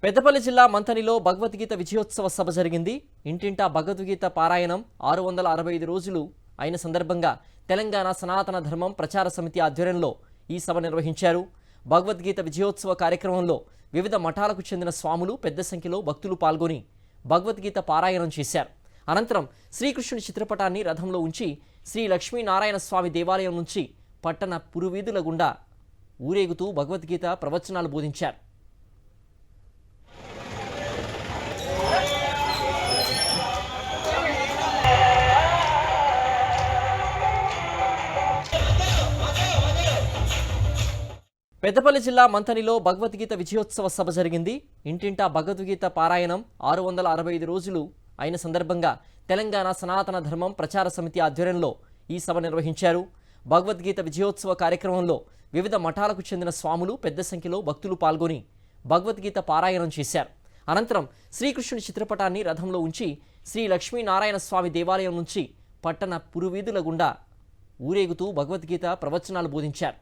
పెద్దపల్లి జిల్లా మంథనిలో భగవద్గీత విజయోత్సవ సభ జరిగింది. ఇంటింటా భగవద్గీత పారాయణం 665 రోజులు అయిన సందర్భంగా తెలంగాణ సనాతన ధర్మం ప్రచార సమితి ఆధ్వర్యంలో ఈ సభ నిర్వహించారు. భగవద్గీత విజయోత్సవ కార్యక్రమంలో వివిధ మఠాలకు చెందిన స్వాములు పెద్ద సంఖ్యలో భక్తులు పాల్గొని భగవద్గీత పారాయణం చేశారు. అనంతరం శ్రీకృష్ణుడి చిత్రపటాన్ని రథంలో ఉంచి శ్రీ లక్ష్మీనారాయణ స్వామి దేవాలయం నుంచి పట్టణ పురువీధుల గుండా ఊరేగుతూ భగవద్గీత ప్రవచనాలు బోధించారు. పెద్దపల్లి జిల్లా మంథనిలో భగవద్గీత విజయోత్సవ సభ జరిగింది. ఇంటింటా భగవద్గీత పారాయణం 665 రోజులు అయిన సందర్భంగా తెలంగాణ సనాతన ధర్మం ప్రచార సమితి ఆధ్వర్యంలో ఈ సభ నిర్వహించారు. భగవద్గీత విజయోత్సవ కార్యక్రమంలో వివిధ మఠాలకు చెందిన స్వాములు పెద్ద సంఖ్యలో భక్తులు పాల్గొని భగవద్గీత పారాయణం చేశారు. అనంతరం శ్రీకృష్ణుడి చిత్రపటాన్ని రథంలో ఉంచి శ్రీ లక్ష్మీనారాయణ స్వామి దేవాలయం నుంచి పట్టణ పురువీధుల గుండా ఊరేగుతూ భగవద్గీత ప్రవచనాలు బోధించారు.